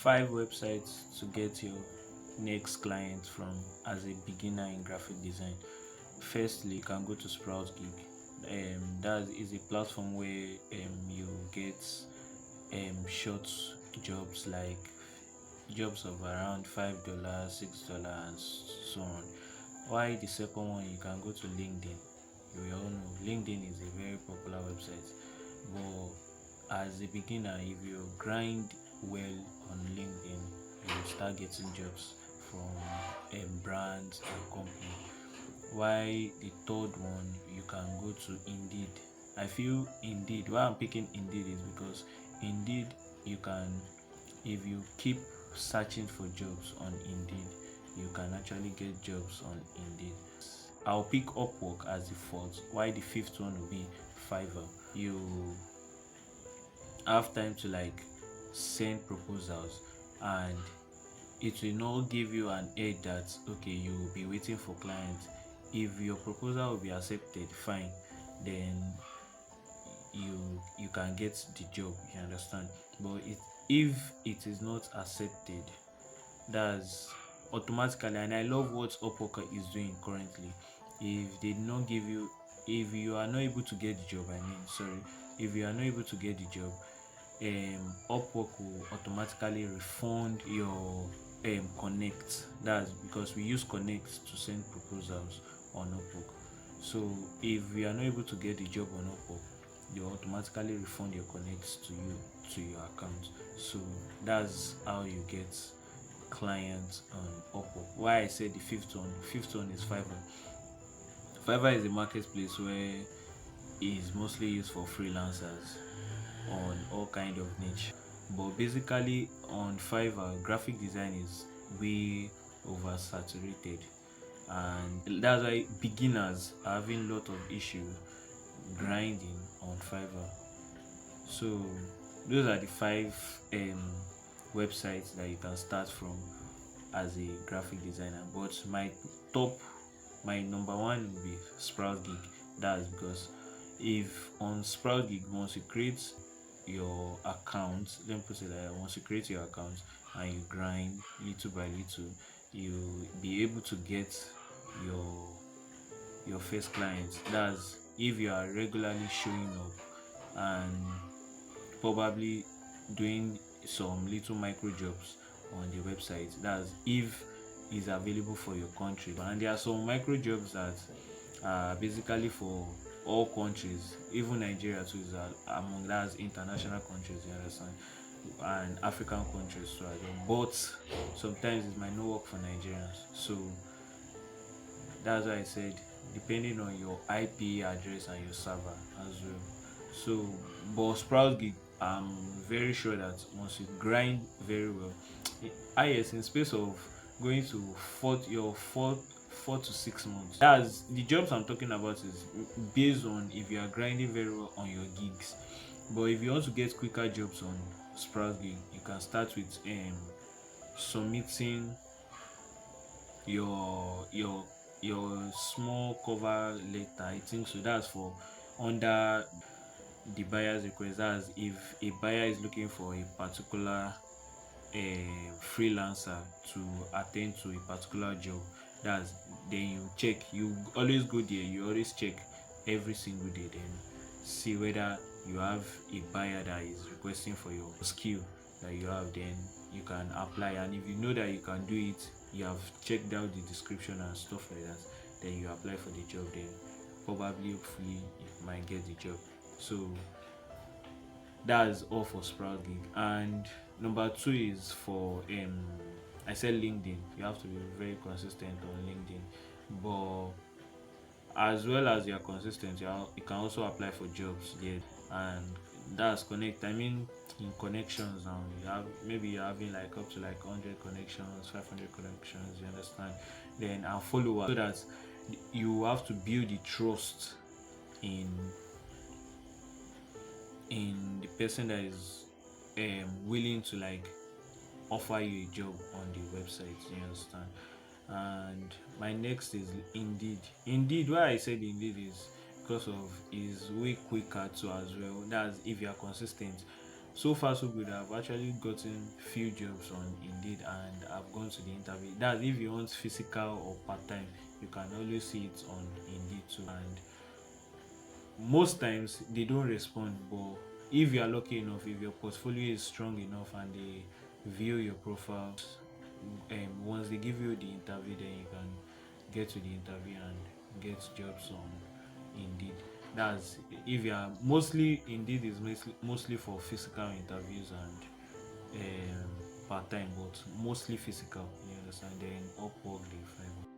5 websites to get your next client from as a beginner in graphic design. Firstly, you can go to Sprout Gig. That is a platform where you get short jobs, like jobs of around $5, $6, and so on. Why the second one, you can go to LinkedIn. You all know LinkedIn is a very popular website, but as a beginner, if you grind well on LinkedIn, you will start getting jobs from brands and companies. Why the third one, you can go to Indeed. I feel Indeed, why I'm picking Indeed is because Indeed, you can, if you keep searching for jobs on Indeed, you can actually get jobs on Indeed. I'll pick Upwork as the fourth. Why the fifth one will be Fiverr. You have time to like send proposals, and it will not give you an edge that okay, you will be waiting for clients. If your proposal will be accepted, fine, then you can get the job, you understand. But if it is not accepted, that's automatically. And I love what Upwork is doing currently. If they did not give you, if you are not able to get the job, I mean, sorry, if you are not able to get the job, Upwork will automatically refund your Connect. That's because we use Connect to send proposals on Upwork. So if we are not able to get the job on Upwork, they automatically refund your Connect to you, to your account. So that's how you get clients on Upwork. Why I said the fifth one is Fiverr. Fiverr is a marketplace where is mostly used for freelancers on all kind of niche. But basically on Fiverr, graphic design is way oversaturated, and that's why beginners are having a lot of issue grinding on Fiverr. So those are the 5 websites that you can start from as a graphic designer. But my number one will be Sprout Gig. That's because if on Sprout Gig, once you create your account, let me put it like that, once you create your account and you grind little by little, you be able to get your first clients. That's if you are regularly showing up and probably doing some little micro jobs on the website. That's if it's available for your country. And there are some micro jobs that are basically for all countries, even Nigeria too is among that's international countries, you understand, and African countries too. But sometimes it might not work for Nigerians. So that's why I said depending on your IP address and your server as well. So, but Sprout Gig, I'm very sure that once you grind very well, yes, in space of going to four to 6 months. That's the jobs I'm talking about is based on if you are grinding very well on your gigs. But if you want to get quicker jobs on Sprout Gig, you can start with submitting your small cover letter. I think so. That's for under the buyer's request. That's if a buyer is looking for a particular freelancer to attend to a particular job. That's then you check. You always go there. You always check every single day. Then see whether you have a buyer that is requesting for your skill that you have. Then you can apply. And if you know that you can do it, you have checked out the description and stuff like that, then you apply for the job. Then probably, hopefully, you might get the job. So that's all for Sprout Gig. And number 2 is for I said LinkedIn. You have to be very consistent on LinkedIn, but as well as you're consistent, you can also apply for jobs there. And that's Connect. I mean, in connections now, you're having like up to like 100 connections, 500 connections, you understand, then and followers, so that you have to build the trust in the person that is willing to like offer you a job on the website, you understand. And my next is Indeed. Why I said Indeed is because of is way quicker too as well. That's if you are consistent. so far so good. I've actually gotten few jobs on Indeed and I've gone to the interview. That if you want physical or part time, you can always see it on Indeed too. And most times they don't respond, but if you are lucky enough, if your portfolio is strong enough and they view your profile, once they give you the interview, then you can get to the interview and get jobs on Indeed. That's if you are mostly Indeed is mostly for physical interviews and part time, but mostly physical. You understand? Then Upwork they find.